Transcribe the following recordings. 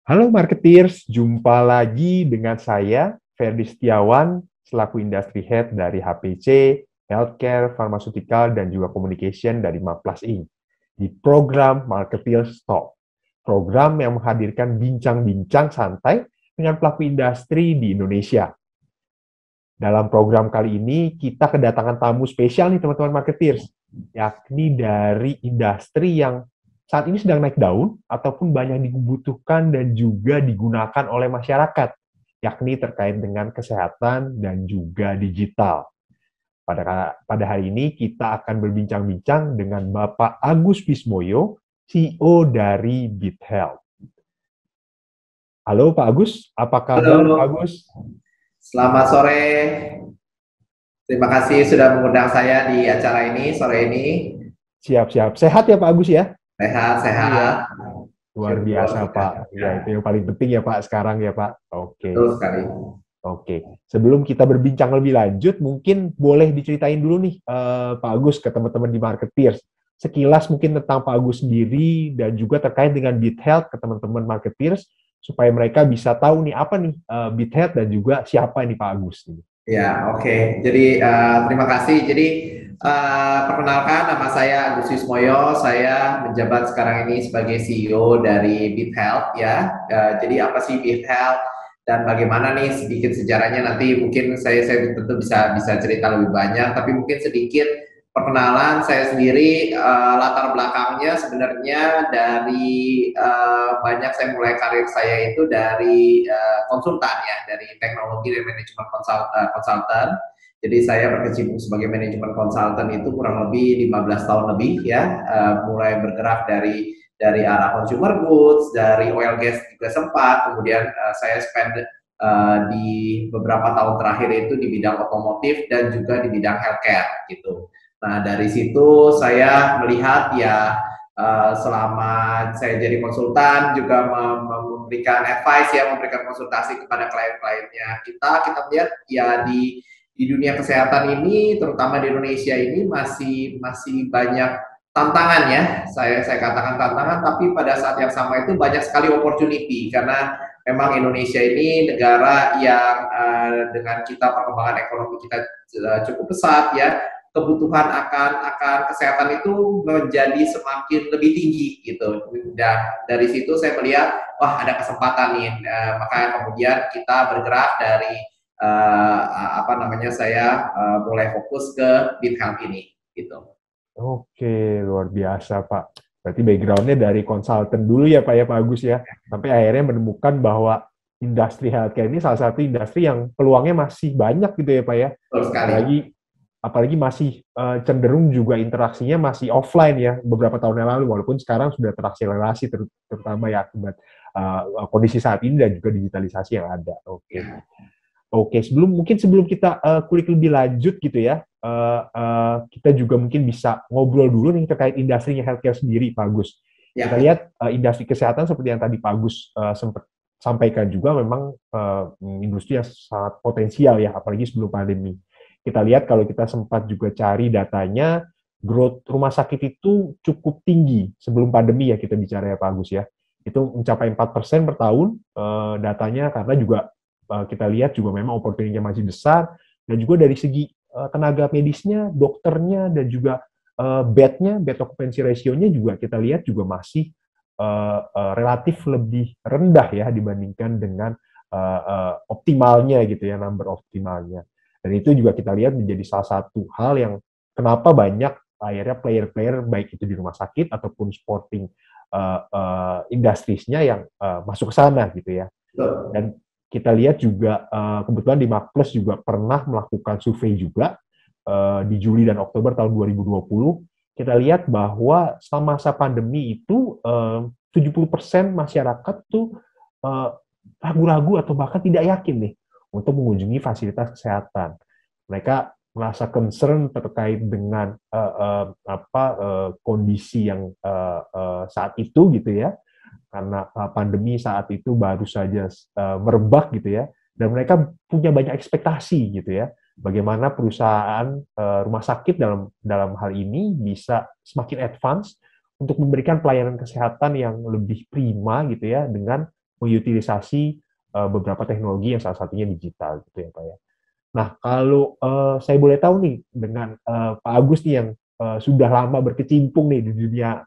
Halo marketeers, jumpa lagi dengan saya, Ferdi Setiawan, selaku Industry Head dari HPC, Healthcare, Pharmaceutical, dan juga Communication dari Maplas Inc. di program Marketeers Talk, program yang menghadirkan bincang-bincang santai dengan pelaku industri di Indonesia. Dalam program kali ini, kita kedatangan tamu spesial nih teman-teman marketeers, yakni dari industri yang saat ini sedang naik daun ataupun banyak dibutuhkan dan juga digunakan oleh masyarakat, yakni terkait dengan kesehatan dan juga digital. Pada hari ini kita akan berbincang-bincang dengan Bapak Agus Bismoyo, CEO dari BitHealth. Halo Pak Agus, apa kabar Pak Halo, Agus? selamat sore. Terima kasih sudah mengundang saya di acara ini sore ini. Siap-siap. Sehat ya Pak Agus ya? Sehat, Iya. sehat. Luar Syukur biasa, kita Pak. Ya, itu juga. yang paling penting ya, Pak, sekarang ya, Pak. Oke, Betul sekali. oke. Sebelum kita berbincang lebih lanjut, mungkin boleh diceritain dulu nih, Pak Agus, ke teman-teman di Marketeers. Sekilas mungkin tentang Pak Agus sendiri dan juga terkait dengan BitHealth ke teman-teman Marketeers, supaya mereka bisa tahu nih apa nih BitHealth dan juga siapa ini Pak Agus. Ya, oke. Jadi terima kasih. Jadi perkenalkan nama saya Agus Wismoyo. Saya menjabat sekarang ini sebagai CEO dari BitHealth ya. Jadi apa sih BitHealth dan bagaimana nih sedikit sejarahnya nanti mungkin saya tentu bisa bisa cerita lebih banyak, tapi mungkin sedikit perkenalan saya sendiri, latar belakangnya sebenarnya dari banyak saya mulai karir saya itu dari konsultan ya, dari teknologi dan manajemen konsultan. Jadi saya berkecimpung sebagai manajemen konsultan itu kurang lebih 15 tahun lebih ya, mulai bergerak dari arah consumer goods, dari oil gas juga sempat, kemudian saya spend di beberapa tahun terakhir itu di bidang otomotif dan juga di bidang healthcare gitu. Nah, dari situ saya melihat ya selama saya jadi konsultan juga memberikan advice ya, memberikan konsultasi kepada klien-kliennya kita lihat ya di dunia kesehatan ini terutama di Indonesia ini masih banyak tantangan ya. Saya katakan tantangan, tapi pada saat yang sama itu banyak sekali opportunity karena memang Indonesia ini negara yang dengan kita perkembangan ekonomi kita cukup pesat ya, kebutuhan akan kesehatan itu menjadi semakin lebih tinggi gitu. Dan dari situ saya melihat wah ada kesempatan nih, makanya kemudian kita bergerak dari apa namanya saya mulai fokus ke BitHealth ini gitu. Oke, luar biasa, Pak. Berarti background-nya dari konsultan dulu ya, Pak ya, Pak Agus ya. Sampai akhirnya menemukan bahwa industri healthcare ini salah satu industri yang peluangnya masih banyak gitu ya, Pak ya. Betul sekali. Apalagi apalagi masih cenderung juga interaksinya masih offline ya beberapa tahun yang lalu, walaupun sekarang sudah terakselerasi terutama ya akibat kondisi saat ini dan juga digitalisasi yang ada. Oke. Ya, Oke, sebelum kita kulik lebih lanjut gitu ya, kita juga mungkin bisa ngobrol dulu nih terkait industrinya healthcare sendiri, Pak Agus. Kita ya, lihat industri kesehatan seperti yang tadi Pak Agus sempat sampaikan juga memang industri yang sangat potensial ya, apalagi sebelum pandemi. Kita lihat kalau kita sempat juga cari datanya, growth rumah sakit itu cukup tinggi sebelum pandemi ya kita bicara ya Pak Agus ya. Itu mencapai 4% per tahun datanya karena juga kita lihat juga memang opportunity-nya masih besar, dan juga dari segi tenaga medisnya, dokternya, dan juga bed occupancy ratio-nya juga kita lihat juga masih relatif lebih rendah ya dibandingkan dengan optimalnya gitu ya, number optimalnya. Dan itu juga kita lihat menjadi salah satu hal yang kenapa banyak akhirnya player-player baik itu di rumah sakit ataupun sporting industries-nya yang masuk ke sana gitu ya. betul. Dan kita lihat juga kebetulan di Makples juga pernah melakukan survei juga di Juli dan Oktober tahun 2020. Kita lihat bahwa selama masa pandemi itu 70% masyarakat tuh eh, ragu-ragu atau bahkan tidak yakin nih untuk mengunjungi fasilitas kesehatan. Mereka merasa concern terkait dengan kondisi yang saat itu gitu ya, karena pandemi saat itu baru saja merebak gitu ya, dan mereka punya banyak ekspektasi gitu ya, bagaimana perusahaan rumah sakit dalam dalam hal ini bisa semakin advance untuk memberikan pelayanan kesehatan yang lebih prima gitu ya, dengan mengutilisasi beberapa teknologi yang salah satunya digital gitu ya Pak ya. Nah, kalau saya boleh tahu nih dengan Pak Agus nih yang sudah lama berkecimpung nih di dunia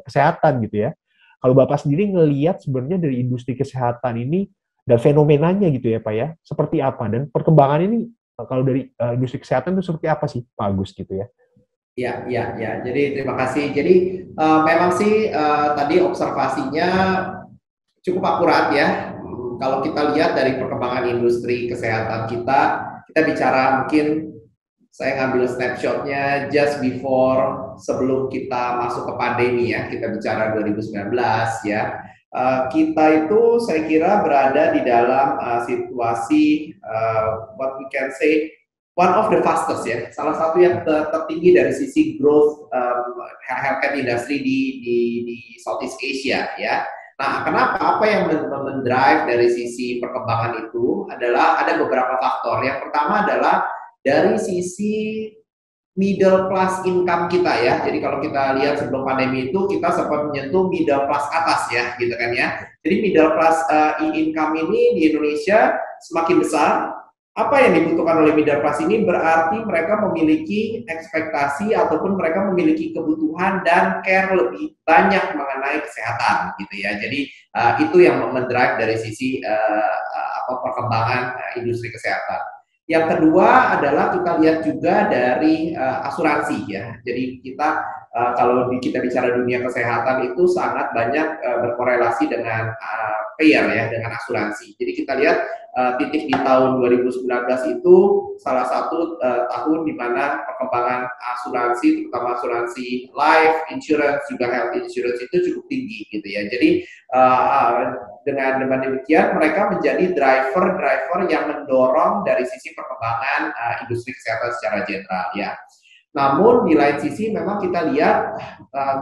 kesehatan gitu ya. Kalau Bapak sendiri ngelihat sebenarnya dari industri kesehatan ini dan fenomenanya gitu ya Pak ya, seperti apa dan perkembangan ini kalau dari industri kesehatan itu seperti apa sih Pak Agus gitu ya? Ya, ya, ya. Jadi terima kasih. Jadi memang sih tadi observasinya cukup akurat ya. Kalau kita lihat dari perkembangan industri kesehatan kita bicara mungkin saya ngambil snapshotnya just before sebelum kita masuk ke pandemi ya, kita bicara 2019 ya. Kita itu saya kira berada di dalam situasi what we can say one of the fastest ya, salah satu yang tertinggi dari sisi growth healthcare industry di Southeast Asia ya. Nah, kenapa? Apa yang mendrive dari sisi perkembangan itu adalah ada beberapa faktor. Yang pertama adalah dari sisi middle class income kita ya. Jadi kalau kita lihat sebelum pandemi itu kita sempat menyentuh middle class atas ya, gitu kan ya. Jadi middle class income ini di Indonesia semakin besar. Apa yang dibutuhkan oleh middle class ini berarti mereka memiliki ekspektasi ataupun mereka memiliki kebutuhan dan care lebih banyak mengenai kesehatan gitu ya. Jadi itu yang mendrive dari sisi perkembangan industri kesehatan. Yang kedua adalah kita lihat juga dari asuransi ya. Jadi kita kalau kita bicara dunia kesehatan itu sangat banyak berkorelasi dengan payer ya, dengan asuransi. Jadi kita lihat titik di tahun 2019 itu salah satu tahun di mana perkembangan asuransi, terutama asuransi life insurance juga health insurance itu cukup tinggi gitu ya. Jadi dengan demikian mereka menjadi driver yang mendorong dari sisi perkembangan industri kesehatan secara general ya. Namun di lain sisi memang kita lihat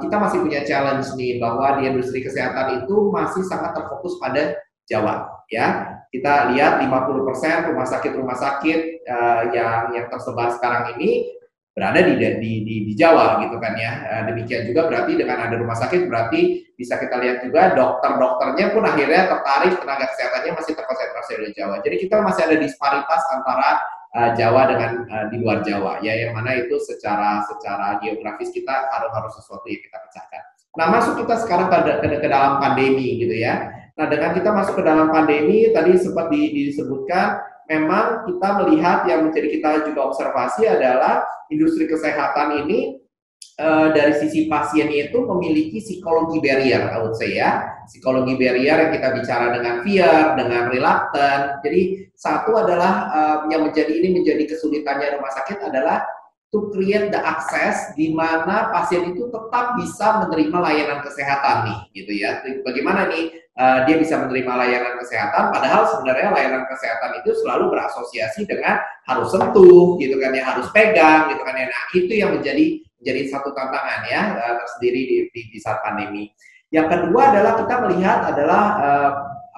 kita masih punya challenge nih bahwa di industri kesehatan itu masih sangat terfokus pada Jawa ya. Kita lihat 50% rumah sakit yang tersebar sekarang ini berada di Jawa gitu kan ya. Demikian juga berarti dengan ada rumah sakit berarti bisa kita lihat juga dokter-dokternya pun akhirnya tertarik, tenaga kesehatannya masih terkonsentrasi di Jawa. Jadi kita masih ada disparitas antara Jawa dengan di luar Jawa ya, yang mana itu secara geografis kita harus sesuatu yang kita pecahkan. Nah, masuk kita sekarang ke dalam pandemi gitu ya. Nah, dengan kita masuk ke dalam pandemi tadi sempat disebutkan memang kita melihat yang menjadi kita juga observasi adalah industri kesehatan ini dari sisi pasiennya itu memiliki psikologi barrier, I would say ya. Psikologi barrier yang kita bicara dengan fear, dengan reluctant. Jadi satu adalah yang menjadi kesulitannya rumah sakit adalah to create the access di mana pasien itu tetap bisa menerima layanan kesehatan nih, gitu ya. Bagaimana nih dia bisa menerima layanan kesehatan, padahal sebenarnya layanan kesehatan itu selalu berasosiasi dengan harus sentuh, gitu kan ya, harus pegang, gitu kan ya. Nah, itu yang menjadi satu tantangan ya tersendiri di saat pandemi. Yang kedua adalah kita melihat adalah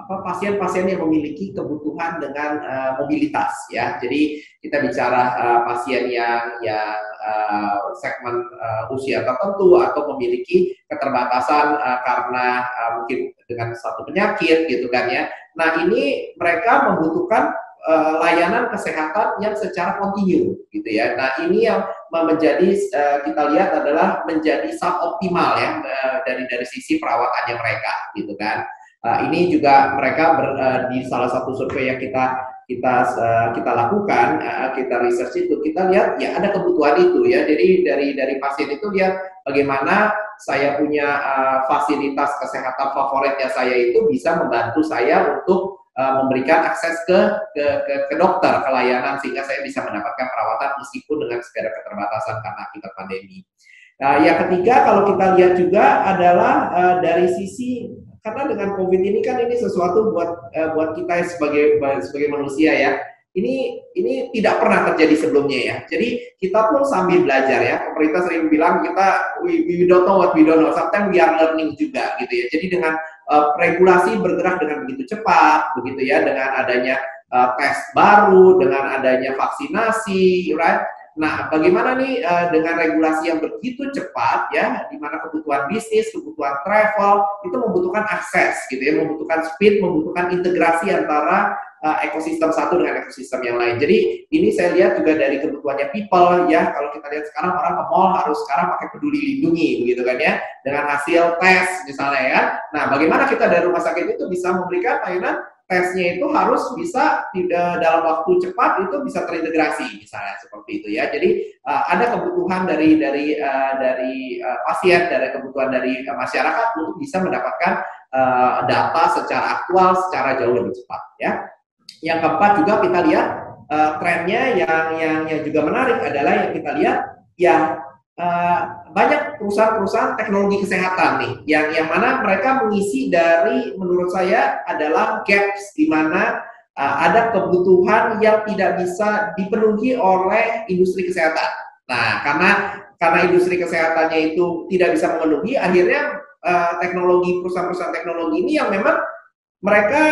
pasien-pasien yang memiliki kebutuhan dengan mobilitas ya. Jadi kita bicara pasien yang segmen usia tertentu atau memiliki keterbatasan karena mungkin dengan satu penyakit gitu kan ya. Nah, ini mereka membutuhkan layanan kesehatan yang secara kontinu gitu ya. Nah, ini yang menjadi kita lihat adalah menjadi suboptimal ya dari sisi perawatannya mereka gitu kan. Ini juga mereka di salah satu survei yang kita lakukan, kita research itu, kita lihat ya ada kebutuhan itu ya. Jadi dari pasien itu lihat bagaimana saya punya fasilitas kesehatan favoritnya saya itu bisa membantu saya untuk memberikan akses ke dokter, ke layanan sehingga saya bisa mendapatkan perawatan meskipun dengan segala keterbatasan karena akibat pandemi. Nah, yang ketiga kalau kita lihat juga adalah dari sisi karena dengan COVID ini kan ini sesuatu buat kita sebagai manusia ya. Ini tidak pernah terjadi sebelumnya ya. Jadi kita pun sambil belajar ya. Pemerintah sering bilang kita we don't know what we don't know. Sometimes we are learning juga gitu ya. Jadi dengan regulasi bergerak dengan begitu cepat, begitu ya, dengan adanya tes baru, dengan adanya vaksinasi, right? Nah, bagaimana nih dengan regulasi yang begitu cepat ya, di mana kebutuhan bisnis, kebutuhan travel itu membutuhkan akses gitu ya, membutuhkan speed, membutuhkan integrasi antara ekosistem satu dengan ekosistem yang lain. Jadi ini saya lihat juga dari kebutuhannya people ya. Kalau kita lihat sekarang orang ke mall harus sekarang pakai peduli lindungi begitu kan ya, dengan hasil tes misalnya ya. Nah, bagaimana kita dari rumah sakit itu bisa memberikan layanan tesnya itu harus bisa tidak dalam waktu cepat itu bisa terintegrasi misalnya seperti itu ya. Jadi ada kebutuhan dari pasien, dari kebutuhan dari masyarakat untuk bisa mendapatkan data secara aktual, secara jauh lebih cepat ya. Yang keempat juga kita lihat trennya yang juga menarik adalah yang kita lihat yang banyak perusahaan-perusahaan teknologi kesehatan nih, yang mana mereka mengisi dari, menurut saya adalah gaps di mana ada kebutuhan yang tidak bisa dipenuhi oleh industri kesehatan. Nah, karena industri kesehatannya itu tidak bisa memenuhi, akhirnya teknologi perusahaan-perusahaan teknologi ini yang memang mereka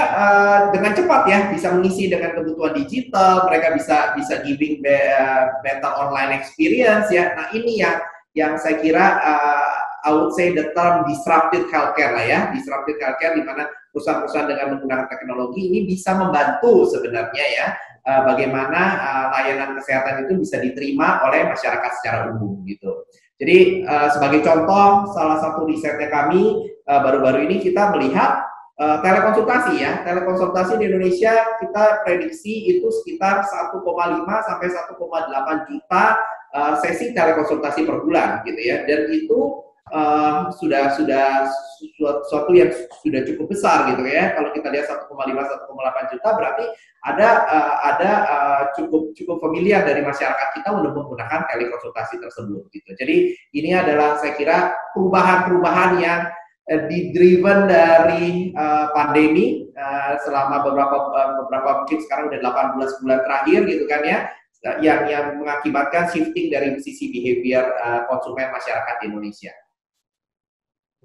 dengan cepat ya bisa mengisi dengan kebutuhan digital, mereka bisa giving better online experience ya. Nah ini yang saya kira I would say the term disrupted healthcare lah ya, disrupted healthcare di mana perusahaan-perusahaan dengan menggunakan teknologi ini bisa membantu sebenarnya ya bagaimana layanan kesehatan itu bisa diterima oleh masyarakat secara umum gitu. Jadi sebagai contoh salah satu risetnya kami baru-baru ini kita melihat telekonsultasi ya, telekonsultasi di Indonesia kita prediksi itu sekitar 1,5 sampai 1,8 juta sesi telekonsultasi per bulan gitu ya, dan itu sudah suatu yang sudah cukup besar gitu ya. Kalau kita lihat 1,5 1,8 juta berarti ada cukup familiar dari masyarakat kita untuk menggunakan telekonsultasi tersebut gitu. Jadi ini adalah saya kira perubahan-perubahan yang di-driven dari pandemi selama beberapa mungkin sekarang udah 18 bulan terakhir gitu kan ya, yang mengakibatkan shifting dari sisi behavior konsumen masyarakat di Indonesia.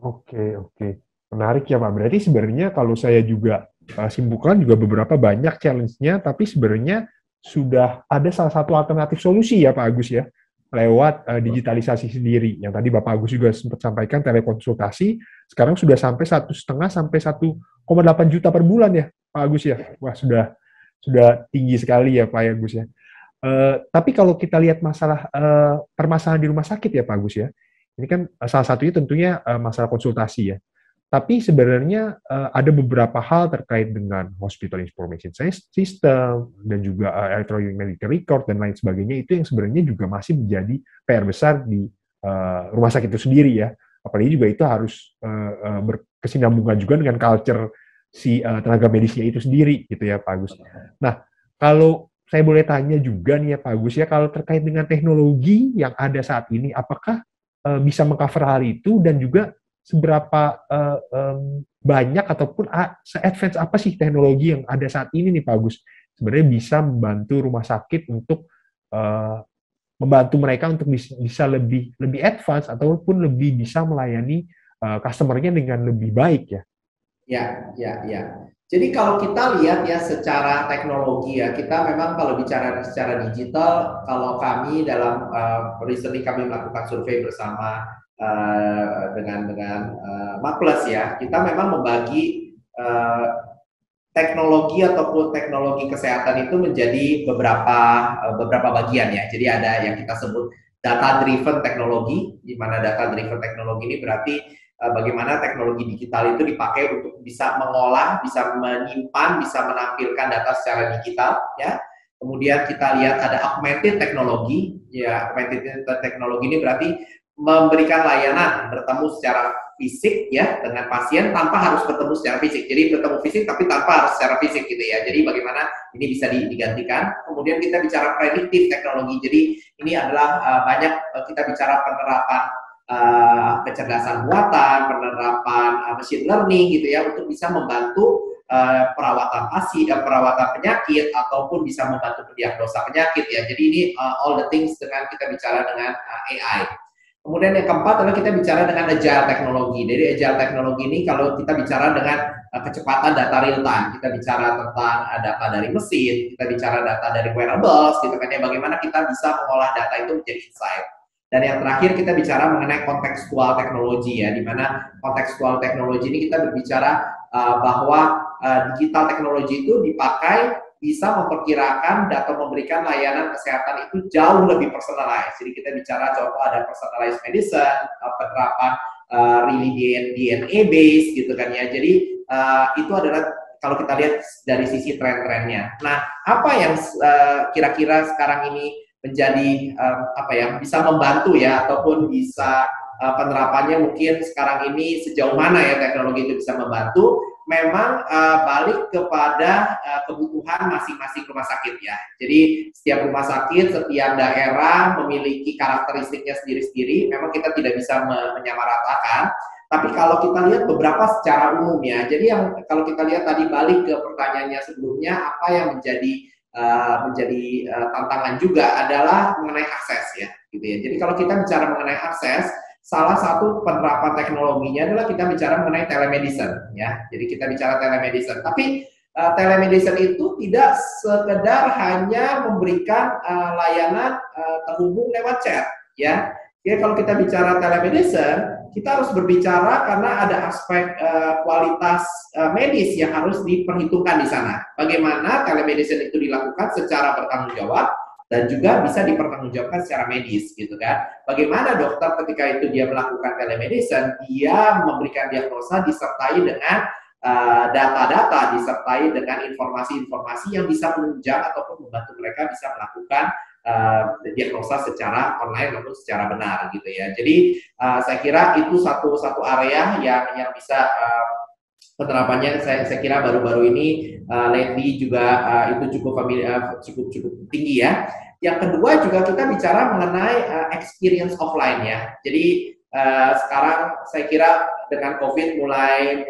Oke, oke. Menarik ya Pak. Berarti sebenarnya kalau saya juga simpulkan juga beberapa banyak challenge-nya, tapi sebenarnya sudah ada salah satu alternatif solusi ya Pak Agus ya, lewat digitalisasi sendiri. Yang tadi Bapak Agus juga sempat sampaikan telekonsultasi, sekarang sudah sampai 1,5 sampai 1,8 juta per bulan ya Pak Agus ya. Wah sudah tinggi sekali ya Pak Agus ya. Tapi kalau kita lihat masalah permasalahan di rumah sakit ya Pak Agus ya, ini kan salah satunya tentunya masalah konsultasi ya. Tapi sebenarnya ada beberapa hal terkait dengan hospital information system dan juga electronic medical record dan lain sebagainya, itu yang sebenarnya juga masih menjadi PR besar di rumah sakit itu sendiri ya. Apalagi juga itu harus berkesinambungan juga dengan culture si tenaga medisnya itu sendiri gitu ya Pak Agus. Nah, kalau saya boleh tanya juga nih ya Pak Agus ya, kalau terkait dengan teknologi yang ada saat ini, apakah bisa mengcover hal itu, dan juga seberapa banyak ataupun se-advance apa sih teknologi yang ada saat ini nih Pak Agus sebenarnya bisa membantu rumah sakit untuk membantu mereka untuk bisa lebih advance ataupun lebih bisa melayani customer-nya dengan lebih baik ya. Ya. Jadi kalau kita lihat ya secara teknologi ya, kita memang kalau bicara secara digital, kalau kami dalam recently kami melakukan survei bersama dengan Maples ya, kita memang membagi teknologi ataupun teknologi kesehatan itu menjadi beberapa bagian ya. Jadi ada yang kita sebut data driven teknologi, di mana data driven teknologi ini berarti bagaimana teknologi digital itu dipakai untuk bisa mengolah, bisa menyimpan, bisa menampilkan data secara digital ya. Kemudian kita lihat ada augmented teknologi ya. Augmented teknologi ini berarti memberikan layanan bertemu secara fisik ya dengan pasien tanpa harus bertemu secara fisik. Jadi bertemu fisik tapi tanpa harus secara fisik gitu ya. Jadi bagaimana ini bisa digantikan. Kemudian kita bicara predictive teknologi. Jadi ini adalah banyak kita bicara penerapan kecerdasan buatan, penerapan machine learning gitu ya, untuk bisa membantu perawatan pasien, perawatan penyakit, ataupun bisa membantu pendiagnosa penyakit ya. Jadi ini all the things dengan kita bicara dengan AI. Kemudian yang keempat adalah kita bicara dengan agile teknologi. Jadi agile teknologi ini kalau kita bicara dengan kecepatan data real time, kita bicara tentang data dari mesin, kita bicara data dari wearables, gitu kan ya, bagaimana kita bisa mengolah data itu menjadi insight. Dan yang terakhir kita bicara mengenai kontekstual teknologi ya, di mana kontekstual teknologi ini kita berbicara bahwa digital teknologi itu dipakai bisa memperkirakan atau memberikan layanan kesehatan itu jauh lebih personalized. Jadi kita bicara contoh ada personalized medicine, penerapan really DNA based gitu kan ya. Jadi itu adalah kalau kita lihat dari sisi tren-trennya. Nah, apa yang kira-kira sekarang ini menjadi bisa membantu ya, ataupun bisa penerapannya mungkin sekarang ini sejauh mana ya teknologi itu bisa membantu, memang balik kepada kebutuhan masing-masing rumah sakit ya. Jadi setiap rumah sakit, setiap daerah memiliki karakteristiknya sendiri-sendiri, memang kita tidak bisa menyamaratakan. Tapi kalau kita lihat beberapa secara umum ya, jadi yang kalau kita lihat tadi balik ke pertanyaannya sebelumnya, apa yang menjadi tantangan juga adalah mengenai akses ya, gitu ya. Jadi kalau kita bicara mengenai akses, salah satu penerapan teknologinya adalah kita bicara mengenai telemedicine ya. Jadi kita bicara telemedicine, tapi telemedicine itu tidak sekedar hanya memberikan layanan terhubung lewat chat ya. Jadi kalau kita bicara telemedicine, kita harus berbicara karena ada aspek kualitas medis yang harus diperhitungkan di sana. Bagaimana telemedicine itu dilakukan secara bertanggung jawab dan juga bisa dipertanggungjawabkan secara medis gitu kan. Bagaimana dokter ketika itu dia melakukan telemedicine, dia memberikan diagnosa disertai dengan data-data, disertai dengan informasi-informasi yang bisa menunjang ataupun membantu mereka bisa melakukan diagnosa secara online maupun secara benar gitu ya. Jadi saya kira itu satu area yang bisa penerapannya saya kira baru-baru ini lately juga itu cukup tinggi ya. Yang kedua juga kita bicara mengenai experience offline ya. Jadi sekarang saya kira dengan COVID mulai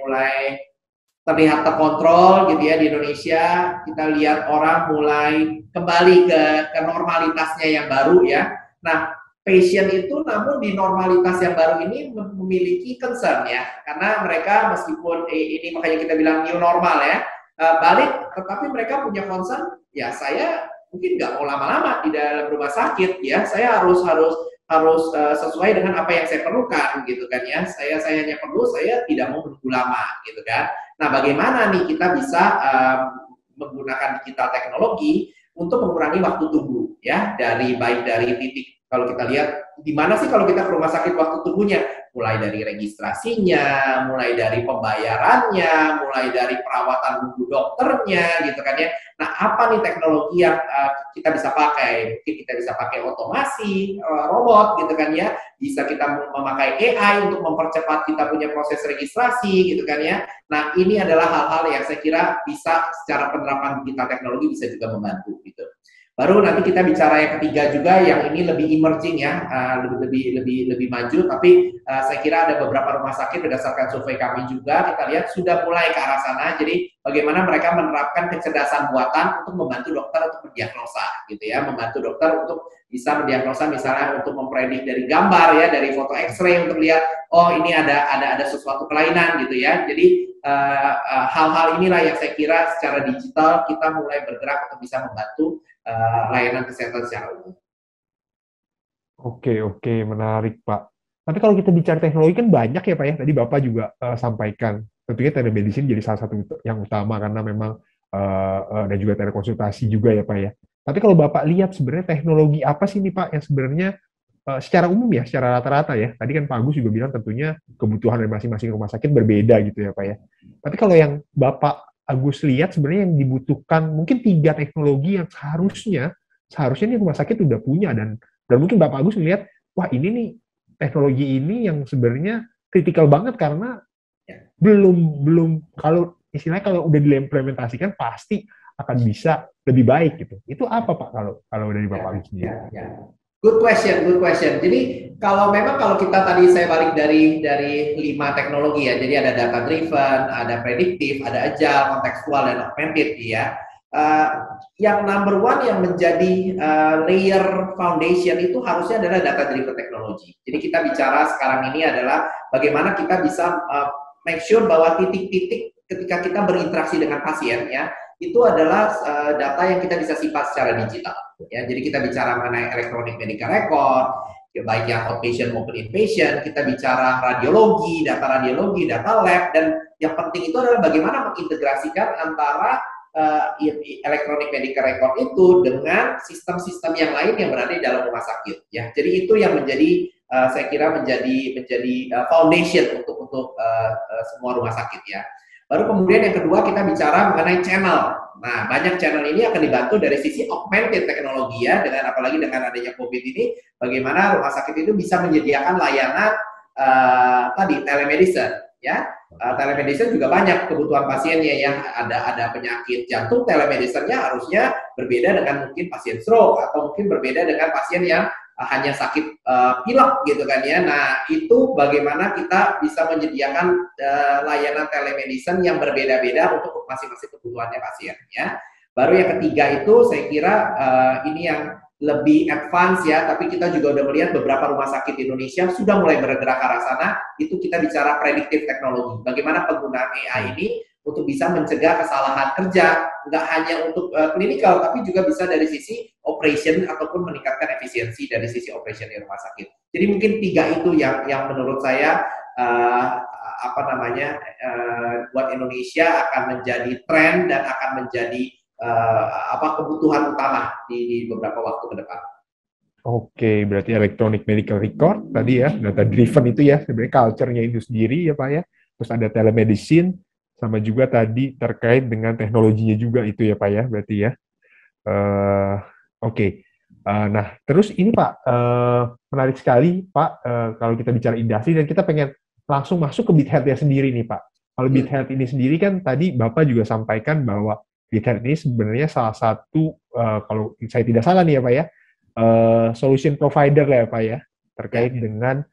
terlihat terkontrol gitu ya di Indonesia. Kita lihat orang mulai kembali ke normalitasnya yang baru ya. Nah, passion itu namun di normalitas yang baru ini memiliki concern ya, karena mereka meskipun ini makanya kita bilang new normal ya, balik, tetapi mereka punya concern ya, saya mungkin nggak mau lama-lama di dalam rumah sakit ya, saya harus sesuai dengan apa yang saya perlukan gitu kan ya, saya hanya perlu, saya tidak mau menunggu lama gitu kan. Nah, bagaimana nih kita bisa menggunakan digital teknologi untuk mengurangi waktu tunggu ya, baik dari titik, kalau kita lihat di mana sih kalau kita ke rumah sakit waktu tunggunya, mulai dari registrasinya, mulai dari pembayarannya, mulai dari perawatan nunggu dokternya gitu kan ya. Nah, apa nih teknologi yang kita bisa pakai? Mungkin kita bisa pakai otomasi, robot gitu kan ya. Bisa kita memakai AI untuk mempercepat kita punya proses registrasi gitu kan ya. Nah, ini adalah hal-hal yang saya kira bisa secara penerapan digital teknologi bisa juga membantu gitu. Baru nanti kita bicara yang ketiga juga, yang ini lebih emerging ya, lebih maju, tapi saya kira ada beberapa rumah sakit berdasarkan survei kami juga, kita lihat sudah mulai ke arah sana. Jadi bagaimana mereka menerapkan kecerdasan buatan untuk membantu dokter untuk mendiagnosa gitu ya, membantu dokter untuk bisa mendiagnosa, misalnya untuk mempredik dari gambar ya, dari foto X-ray untuk lihat, oh ini ada sesuatu kelainan gitu ya. Jadi hal-hal inilah yang saya kira secara digital kita mulai bergerak untuk bisa membantu layanan kesehatan secara umum. Oke, menarik Pak. Tapi kalau kita bicara teknologi kan banyak ya Pak ya. Tadi Bapak juga sampaikan, tentunya telemedicine jadi salah satu yang utama karena memang dan juga telekonsultasi juga ya Pak ya. Tapi kalau Bapak lihat sebenarnya teknologi apa sih nih Pak yang sebenarnya secara umum ya, secara rata-rata ya. Tadi kan Pak Agus juga bilang tentunya kebutuhan dari masing-masing rumah sakit berbeda gitu ya Pak ya. Tapi kalau yang Bapak Agus lihat sebenarnya yang dibutuhkan mungkin 3 teknologi yang seharusnya nih rumah sakit udah punya, dan mungkin Bapak Agus melihat wah ini nih teknologi ini yang sebenarnya kritikal banget karena belum kalau istilahnya kalau udah diimplementasikan pasti akan bisa lebih baik gitu. Itu apa Pak kalau dari Bapak Agus sendiri? Good question. Jadi kalau kita tadi saya balik dari 5 teknologi ya. Jadi ada data driven, ada prediktif, ada agile, kontekstual, dan augmented ya. Yang number one yang menjadi layer foundation itu harusnya adalah data driven technology. Jadi kita bicara sekarang ini adalah bagaimana kita bisa make sure bahwa titik-titik ketika kita berinteraksi dengan pasien ya, itu adalah data yang kita bisa simpan secara digital. Ya, jadi kita bicara mengenai electronic medical record, ya, baik yang outpatient maupun inpatient, kita bicara radiologi, data lab, dan yang penting itu adalah bagaimana mengintegrasikan antara electronic medical record itu dengan sistem-sistem yang lain yang berada di dalam rumah sakit. Ya, jadi itu yang menjadi saya kira menjadi foundation untuk semua rumah sakit ya. Baru kemudian yang kedua kita bicara mengenai channel. Nah, banyak channel ini akan dibantu dari sisi augmented teknologi ya, dengan apalagi dengan adanya COVID ini, bagaimana rumah sakit itu bisa menyediakan layanan tadi telemedicine ya. Telemedicine juga banyak kebutuhan pasiennya yang ada penyakit jantung, telemedicine-nya harusnya berbeda dengan mungkin pasien stroke atau mungkin berbeda dengan pasien yang hanya sakit pilek gitu kan ya. Nah, itu bagaimana kita bisa menyediakan layanan telemedicine yang berbeda-beda untuk masing-masing kebutuhannya pasien ya. Baru yang ketiga itu saya kira ini yang lebih advance ya, tapi kita juga udah melihat beberapa rumah sakit di Indonesia sudah mulai bergerak ke arah sana. Itu kita bicara predictive technology. Bagaimana penggunaan AI ini untuk bisa mencegah kesalahan kerja, nggak hanya untuk klinikal, tapi juga bisa dari sisi operation ataupun meningkatkan efisiensi dari sisi operation di rumah sakit. Jadi mungkin tiga itu yang menurut saya buat Indonesia akan menjadi tren dan akan menjadi kebutuhan utama di beberapa waktu ke depan. Oke, berarti electronic medical record tadi ya, data driven itu ya, sebenarnya culture-nya itu sendiri ya Pak ya. Terus ada telemedicine, sama juga tadi terkait dengan teknologinya juga itu ya Pak ya, berarti ya. Oke. Nah, terus ini Pak, menarik sekali Pak, kalau kita bicara industri dan kita pengen langsung masuk ke BitHealth-nya sendiri nih Pak. Kalau BitHealth ini sendiri kan tadi Bapak juga sampaikan bahwa BitHealth ini sebenarnya salah satu, kalau saya tidak salah nih ya Pak ya, solution provider lah ya Pak ya, terkait dengan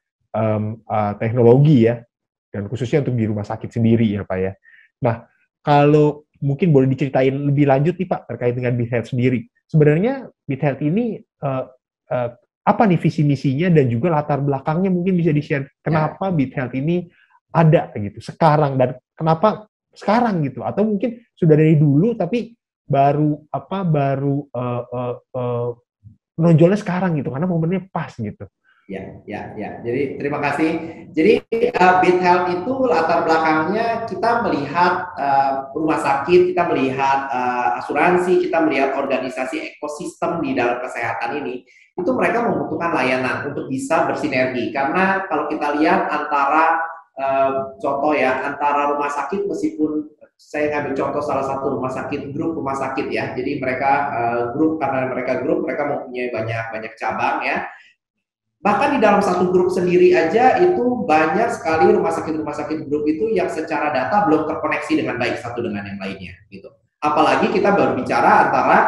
teknologi ya, dan khususnya untuk di rumah sakit sendiri ya Pak ya. Nah, kalau mungkin boleh diceritain lebih lanjut nih Pak, terkait dengan BitHealth sendiri. Sebenarnya BitHealth ini apa nih visi misinya dan juga latar belakangnya mungkin bisa di-share. Kenapa BitHealth ini ada gitu sekarang dan kenapa sekarang gitu, atau mungkin sudah dari dulu tapi baru menonjolnya sekarang gitu karena momennya pas gitu. Ya. Jadi terima kasih. Jadi BitHealth itu latar belakangnya kita melihat rumah sakit, kita melihat asuransi, kita melihat organisasi ekosistem di dalam kesehatan ini. Itu mereka membutuhkan layanan untuk bisa bersinergi. Karena kalau kita lihat antara contoh ya, antara rumah sakit, meskipun saya ngambil contoh salah satu rumah sakit, grup rumah sakit ya. Jadi mereka karena mereka mempunyai banyak cabang ya. Bahkan di dalam satu grup sendiri aja itu banyak sekali rumah sakit grup itu yang secara data belum terkoneksi dengan baik satu dengan yang lainnya gitu. Apalagi kita baru bicara antara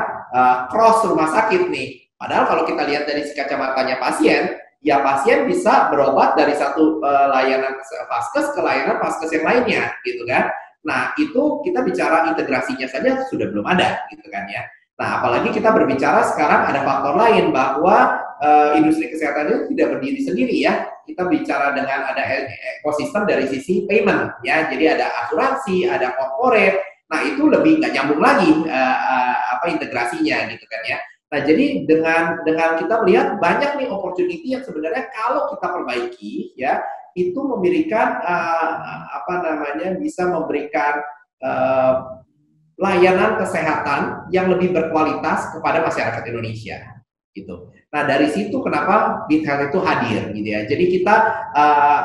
cross rumah sakit nih. Padahal kalau kita lihat dari kacamatanya pasien, ya pasien bisa berobat dari satu layanan vaskes ke layanan vaskes yang lainnya gitu kan. Nah, itu kita bicara integrasinya saja sudah belum ada gitu kan ya. Nah, apalagi kita berbicara sekarang ada faktor lain bahwa industri kesehatan itu tidak berdiri sendiri ya. Kita bicara dengan ada ekosistem dari sisi payment ya. Jadi ada asuransi, ada corporate. Nah, itu lebih nggak nyambung lagi integrasinya gitu kan ya. Nah, jadi dengan kita melihat banyak nih opportunity yang sebenarnya kalau kita perbaiki ya, itu memberikan bisa memberikan layanan kesehatan yang lebih berkualitas kepada masyarakat Indonesia gitu. Nah, dari situ kenapa BitHealth itu hadir gitu ya. Jadi kita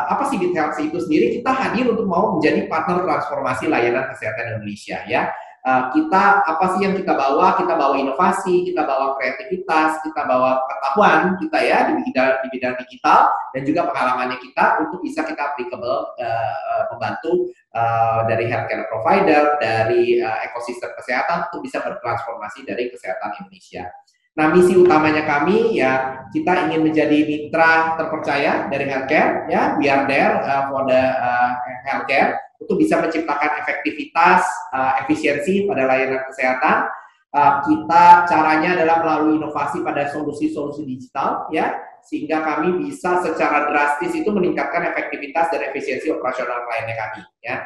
apa sih BitHealth itu sendiri? Kita hadir untuk mau menjadi partner transformasi layanan kesehatan Indonesia ya. Kita apa sih yang kita bawa? Kita bawa inovasi, kita bawa kreativitas, kita bawa pengetahuan kita ya di bidang digital dan juga pengalamannya kita untuk bisa kita applicable membantu dari healthcare provider, dari ekosistem kesehatan untuk bisa bertransformasi dari kesehatan Indonesia. Nah, misi utamanya kami ya kita ingin menjadi mitra terpercaya dari healthcare ya, we are there for the healthcare untuk bisa menciptakan efektivitas, efisiensi pada layanan kesehatan. Kita caranya adalah melalui inovasi pada solusi-solusi digital ya, sehingga kami bisa secara drastis itu meningkatkan efektivitas dan efisiensi operasional kliennya kami ya.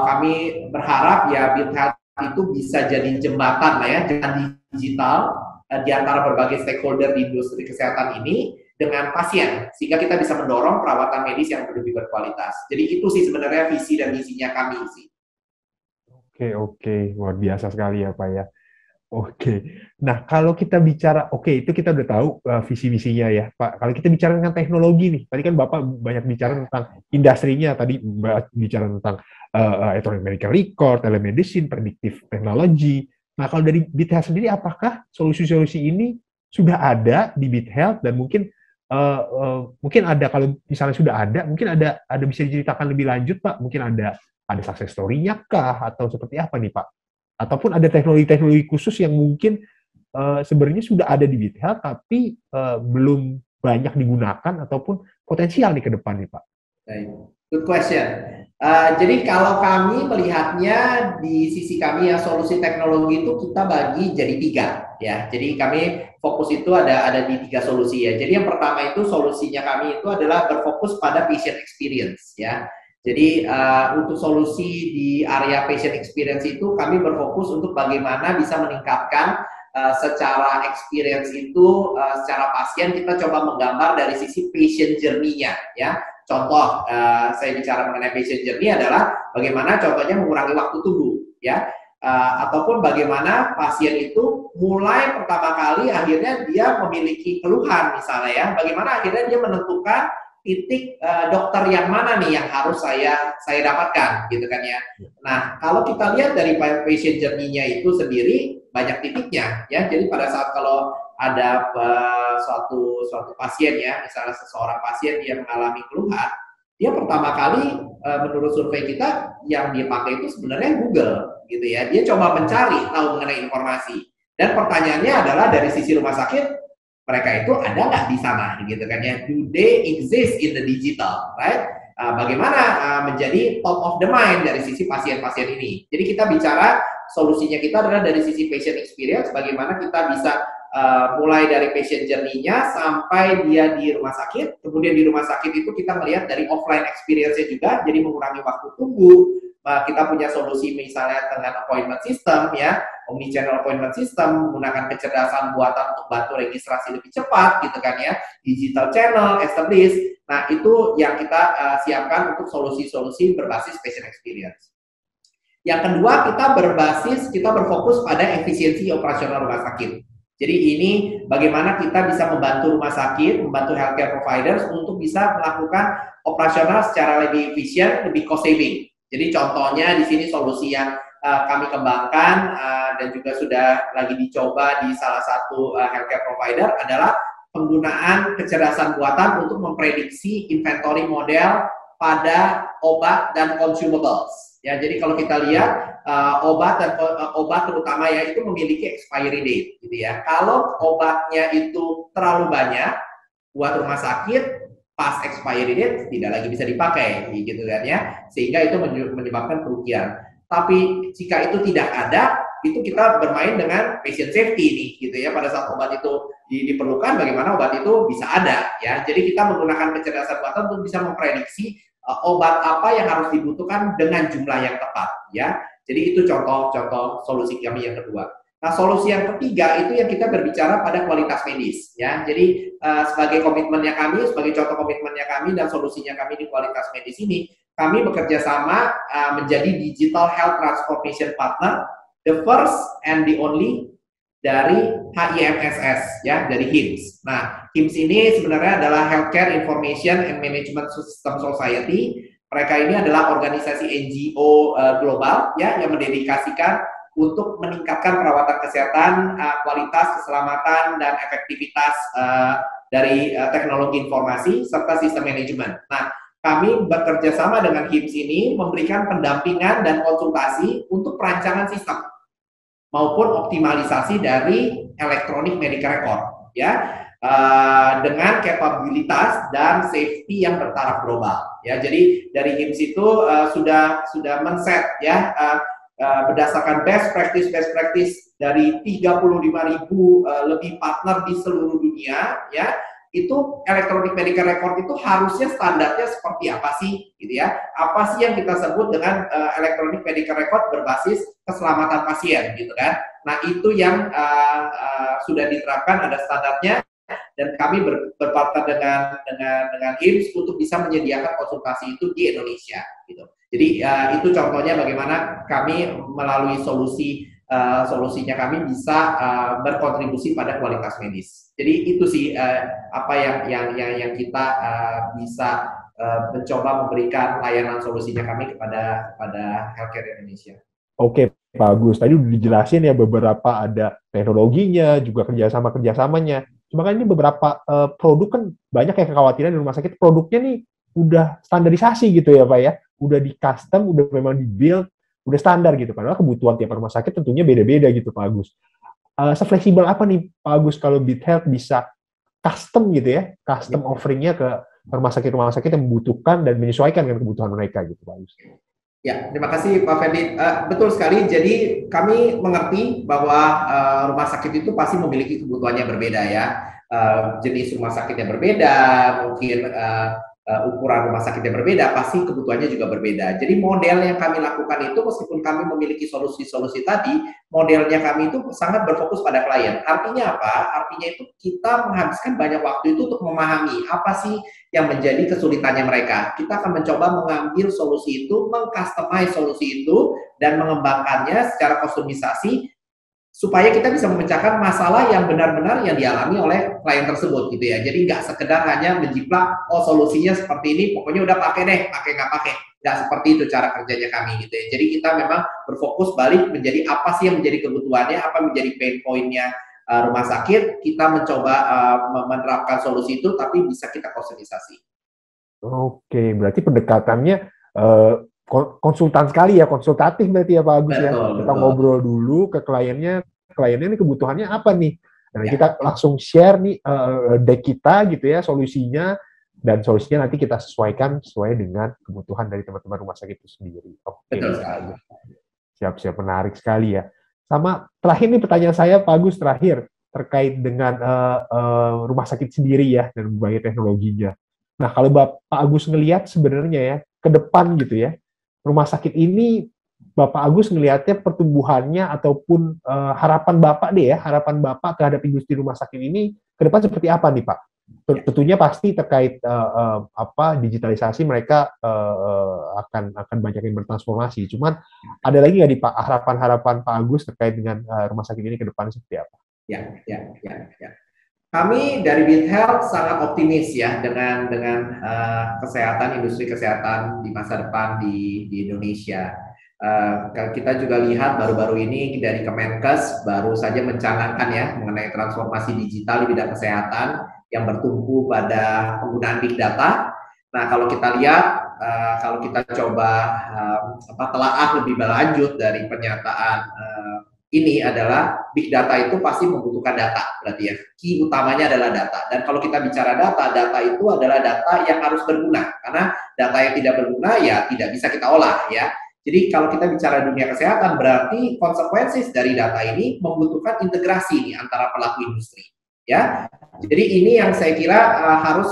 kami berharap ya BitHealth itu bisa jadi jembatan lah ya, jembatan digital di antara berbagai stakeholder di industri kesehatan ini dengan pasien, sehingga kita bisa mendorong perawatan medis yang lebih berkualitas. Jadi itu sih sebenarnya visi dan misinya kami sih. Oke, oke, luar biasa sekali ya Pak ya. Oke, nah kalau kita bicara, oke itu kita udah tahu visi misinya ya Pak. Kalau kita bicara tentang teknologi nih, tadi kan Bapak banyak bicara tentang industrinya, tadi bicara tentang electronic medical record, telemedicine, predictive technology. Nah kalau dari BitHealth sendiri, apakah solusi-solusi ini sudah ada di BitHealth dan mungkin ada, kalau misalnya sudah ada, mungkin ada bisa diceritakan lebih lanjut Pak? Mungkin ada success story-nya kah atau seperti apa nih Pak? Ataupun ada teknologi-teknologi khusus yang mungkin sebenarnya sudah ada di BitHealth tapi belum banyak digunakan ataupun potensial nih ke depan nih Pak. Good question. Jadi kalau kami melihatnya di sisi kami ya, solusi teknologi itu kita bagi jadi 3 ya. Jadi kami fokus itu ada di 3 solusi ya. Jadi yang pertama itu solusinya kami itu adalah berfokus pada patient experience ya. Jadi untuk solusi di area patient experience itu kami berfokus untuk bagaimana bisa meningkatkan secara experience itu secara pasien, kita coba menggambar dari sisi patient journey-nya ya. Contoh saya bicara mengenai patient journey adalah bagaimana contohnya mengurangi waktu tunggu ya. Ataupun bagaimana pasien itu mulai pertama kali akhirnya dia memiliki keluhan misalnya ya, bagaimana akhirnya dia menentukan titik dokter yang mana nih yang harus saya dapatkan gitu kan ya. Nah kalau kita lihat dari patient journey-nya itu sendiri banyak titiknya ya. Jadi pada saat kalau ada suatu pasien ya, misalnya seseorang pasien yang mengalami keluhan, dia pertama kali menurut survei kita yang dia pakai itu sebenarnya Google gitu ya. Dia coba mencari tahu mengenai informasi. Dan pertanyaannya adalah dari sisi rumah sakit, mereka itu ada nggak di sana gitu kan ya, do they exist in the digital, right? Bagaimana menjadi top of the mind dari sisi pasien-pasien ini. Jadi kita bicara solusinya kita adalah dari sisi patient experience, bagaimana kita bisa mulai dari patient journey-nya sampai dia di rumah sakit. Kemudian di rumah sakit itu kita melihat dari offline experience-nya juga, jadi mengurangi waktu tunggu. Kita punya solusi misalnya dengan appointment system ya, omnichannel appointment system, menggunakan kecerdasan buatan untuk bantu registrasi lebih cepat gitu kan ya, digital channel establish. Nah itu yang kita siapkan untuk solusi-solusi berbasis patient experience. Yang kedua, kita berfokus pada efisiensi operasional rumah sakit. Jadi ini bagaimana kita bisa membantu rumah sakit, membantu healthcare providers untuk bisa melakukan operasional secara lebih efisien, lebih cost saving. Jadi contohnya di sini solusi yang kami kembangkan dan juga sudah lagi dicoba di salah satu healthcare provider adalah penggunaan kecerdasan buatan untuk memprediksi inventory model pada obat dan consumables. Ya, jadi kalau kita lihat obat terutama ya itu memiliki expiry date, gitu ya. Kalau obatnya itu terlalu banyak buat rumah sakit, pas expiry date tidak lagi bisa dipakai, gitu kan ya. Sehingga itu menyebabkan kerugian. Tapi jika itu tidak ada, itu kita bermain dengan patient safety nih, gitu ya. Pada saat obat itu diperlukan, bagaimana obat itu bisa ada, ya. Jadi kita menggunakan kecerdasan buatan untuk bisa memprediksi obat apa yang harus dibutuhkan dengan jumlah yang tepat, ya. Jadi itu contoh-contoh solusi kami yang kedua. Nah, solusi yang ketiga itu yang kita berbicara pada kualitas medis, ya. Jadi sebagai komitmennya kami, sebagai contoh komitmennya kami dan solusinya kami di kualitas medis ini, kami bekerja sama menjadi digital health transformation partner, the first and the only dari HIMSS, ya, dari HIMSS. Nah, HIMSS ini sebenarnya adalah Healthcare Information and Management System Society. Mereka ini adalah organisasi NGO global, ya, yang mendedikasikan untuk meningkatkan perawatan kesehatan, kualitas, keselamatan, dan efektivitas dari teknologi informasi serta sistem manajemen. Nah, kami bekerja sama dengan HIMSS ini memberikan pendampingan dan konsultasi untuk perancangan sistem maupun optimalisasi dari electronic medical record, ya, dengan kapabilitas dan safety yang bertaraf global, ya. Jadi dari HIMSS itu sudah men-set, ya, berdasarkan best practice dari 35.000 lebih partner di seluruh dunia, ya. itu electronic medical record itu harusnya standarnya seperti apa sih, gitu ya? Apa sih yang kita sebut dengan electronic medical record berbasis keselamatan pasien, gitu kan? Nah itu yang sudah diterapkan, ada standarnya, dan kami berpartner dengan HIMSS untuk bisa menyediakan konsultasi itu di Indonesia, gitu. Jadi itu contohnya bagaimana kami melalui solusinya kami bisa berkontribusi pada kualitas medis. Jadi itu sih apa yang kita bisa mencoba memberikan layanan solusinya kami kepada healthcare Indonesia. Oke, Pak Agus. Tadi udah dijelasin ya beberapa ada teknologinya, juga kerjasamanya. Cuma kan ini beberapa produk kan banyak yang kekhawatiran di rumah sakit. Produknya nih udah standarisasi gitu ya, Pak ya. Udah di custom, udah memang di build, udah standar gitu. Padahal kebutuhan tiap rumah sakit tentunya beda-beda gitu, Pak Agus. Sefleksibel apa nih, Pak Agus, kalau BitHealth bisa custom gitu ya, custom offeringnya ke rumah sakit yang membutuhkan dan menyesuaikan dengan kebutuhan mereka gitu, Pak Agus. Ya, terima kasih Pak Fendi. Betul sekali. Jadi kami mengerti bahwa rumah sakit itu pasti memiliki kebutuhannya berbeda ya. Jenis rumah sakitnya berbeda, mungkin ukuran rumah sakitnya berbeda, pasti kebutuhannya juga berbeda. Jadi model yang kami lakukan itu, meskipun kami memiliki solusi-solusi tadi, modelnya kami itu sangat berfokus pada klien. Artinya apa? Artinya itu kita menghabiskan banyak waktu itu untuk memahami apa sih yang menjadi kesulitannya mereka. Kita akan mencoba mengambil solusi itu, mengcustomize solusi itu, dan mengembangkannya secara kustomisasi supaya kita bisa memecahkan masalah yang benar-benar yang dialami oleh klien tersebut gitu ya. Jadi nggak sekedar hanya menjiplak, oh solusinya seperti ini, pokoknya udah pakai deh, pakai nggak pakai. Nggak seperti itu cara kerjanya kami gitu ya. Jadi kita memang berfokus balik menjadi apa sih yang menjadi kebutuhannya, apa menjadi pain point-nya rumah sakit, kita mencoba menerapkan solusi itu, tapi bisa kita kustomisasi. Oke, berarti pendekatannya konsultan sekali ya, konsultatif berarti ya Pak Agus ya. Kita ngobrol dulu ke kliennya ini kebutuhannya apa nih. Dan kita langsung share nih deck kita gitu ya, solusinya, dan solusinya nanti kita sesuaikan sesuai dengan kebutuhan dari teman-teman rumah sakit itu sendiri. Oke, siap-siap, menarik sekali ya. Sama terakhir nih pertanyaan saya Pak Agus terakhir terkait dengan rumah sakit sendiri ya dan berbagai teknologinya. Nah, kalau Bapak Agus ngelihat sebenarnya ya ke depan gitu ya, rumah sakit ini Bapak Agus ngelihatnya pertumbuhannya ataupun harapan Bapak deh ya, harapan Bapak terhadap industri rumah sakit ini ke depan seperti apa nih Pak? Tentunya pasti terkait digitalisasi mereka akan banyak yang bertransformasi. Cuman ada lagi nggak nih Pak harapan-harapan Pak Agus terkait dengan rumah sakit ini ke depan seperti apa? Ya. Kami dari BitHealth sangat optimis ya dengan kesehatan, industri kesehatan di masa depan di Indonesia. Kita juga lihat baru-baru ini dari Kemenkes baru saja mencanangkan ya mengenai transformasi digital di bidang kesehatan yang bertumpu pada penggunaan big data. Nah, kalau kita lihat, kalau kita coba telaah lebih berlanjut dari pernyataan ini adalah big data itu pasti membutuhkan data, berarti ya. Key utamanya adalah data. Dan kalau kita bicara data itu adalah data yang harus berguna. Karena data yang tidak berguna ya tidak bisa kita olah ya. Jadi kalau kita bicara dunia kesehatan berarti konsekuensi dari data ini membutuhkan integrasi nih antara pelaku industri. Ya. Jadi ini yang saya kira harus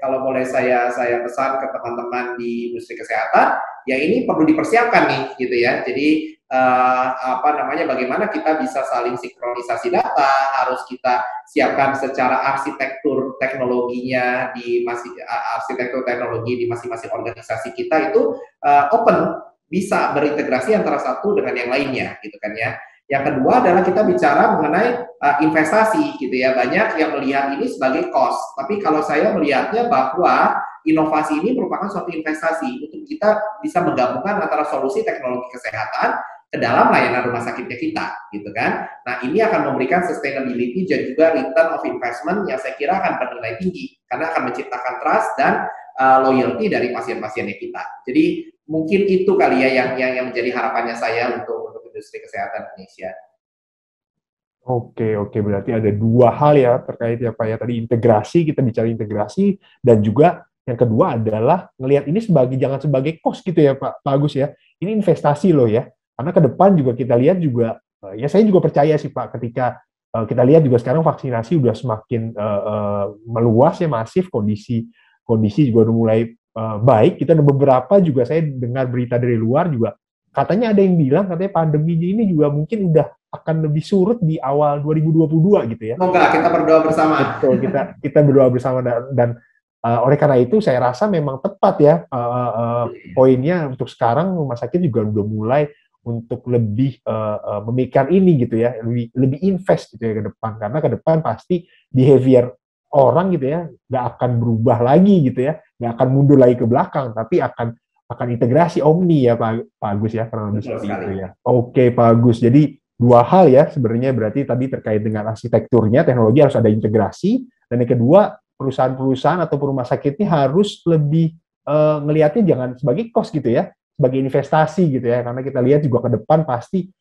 kalau boleh saya pesan ke teman-teman di industri kesehatan, ya ini perlu dipersiapkan nih gitu ya. Jadi bagaimana kita bisa saling sinkronisasi data, harus kita siapkan secara arsitektur teknologi di masing-masing organisasi kita itu open, bisa berintegrasi antara satu dengan yang lainnya gitu kan ya. Yang kedua adalah kita bicara mengenai investasi gitu ya. Banyak yang melihat ini sebagai cost, tapi kalau saya melihatnya bahwa inovasi ini merupakan suatu investasi untuk kita bisa menggabungkan antara solusi teknologi kesehatan ke dalam layanan rumah sakitnya kita, gitu kan. Nah, ini akan memberikan sustainability dan juga return of investment yang saya kira akan bernilai tinggi, karena akan menciptakan trust dan loyalty dari pasien-pasiennya kita. Jadi, mungkin itu kali ya yang menjadi harapannya saya untuk industri kesehatan Indonesia. Oke, berarti ada dua hal ya terkait ya Pak ya, tadi integrasi, kita bicara integrasi, dan juga yang kedua adalah ngelihat ini jangan sebagai cost gitu ya Pak Agus ya, ini investasi loh ya. Karena ke depan juga kita lihat juga, ya saya juga percaya sih Pak, ketika kita lihat juga sekarang vaksinasi udah semakin meluas ya, masif, kondisi juga udah mulai baik. Kita ada beberapa juga, saya dengar berita dari luar juga, katanya ada yang bilang katanya pandemi ini juga mungkin udah akan lebih surut di awal 2022 gitu ya. Semoga kita berdoa bersama. Betul, kita berdoa bersama, dan oleh karena itu saya rasa memang tepat ya poinnya untuk sekarang rumah sakit juga udah mulai untuk lebih memikirkan ini gitu ya, lebih invest gitu ya ke depan, karena ke depan pasti behavior orang gitu ya nggak akan berubah lagi gitu ya, nggak akan mundur lagi ke belakang, tapi akan integrasi omni ya Pak Agus ya, kurang lebih seperti itu ya. Oke Pak Agus, jadi dua hal ya sebenarnya, berarti tadi terkait dengan arsitekturnya, teknologi harus ada integrasi, dan yang kedua perusahaan-perusahaan atau rumah sakit ini harus lebih ngelihatnya jangan sebagai cost gitu ya, sebagai investasi gitu ya, karena kita lihat juga ke depan pasti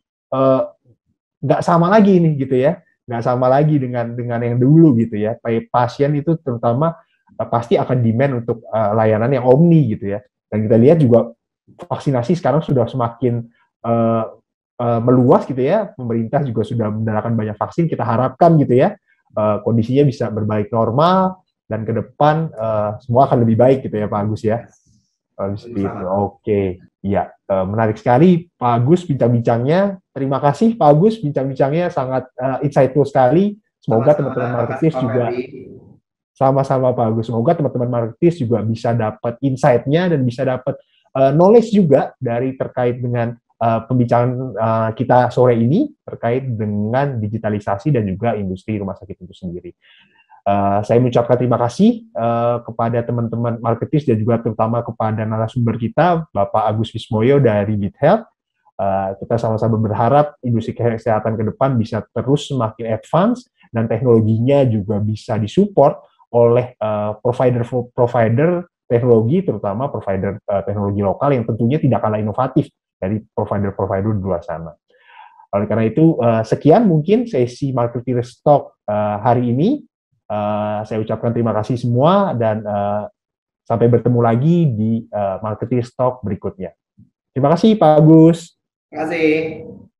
nggak sama lagi nih gitu ya, nggak sama lagi dengan yang dulu gitu ya. Pasien itu terutama pasti akan demand untuk layanan yang omni gitu ya. Dan kita lihat juga vaksinasi sekarang sudah semakin meluas gitu ya. Pemerintah juga sudah mendarahkan banyak vaksin. Kita harapkan gitu ya kondisinya bisa berbalik normal, dan ke depan semua akan lebih baik gitu ya Pak Agus ya. Oke, ya menarik sekali Pak Agus bincang-bincangnya. Terima kasih Pak Agus, bincang-bincangnya sangat insightful sekali. Semoga teman-teman marketis juga sama-sama Pak Agus. Semoga teman-teman marketis juga bisa dapat insight-nya dan bisa dapat knowledge juga dari terkait dengan pembicaraan kita sore ini terkait dengan digitalisasi dan juga industri rumah sakit itu sendiri. Saya mengucapkan terima kasih kepada teman-teman marketis dan juga terutama kepada narasumber kita, Bapak Agus Wismoyo dari BitHealth. Kita sama-sama berharap industri kesehatan ke depan bisa terus semakin advance dan teknologinya juga bisa disupport oleh provider teknologi, terutama provider teknologi lokal yang tentunya tidak kalah inovatif dari provider-provider di luar sana. Oleh karena itu, sekian mungkin sesi Marketeers Talk hari ini. Saya ucapkan terima kasih semua, dan sampai bertemu lagi di Marketeers Talk berikutnya. Terima kasih Pak Agus. Terima kasih.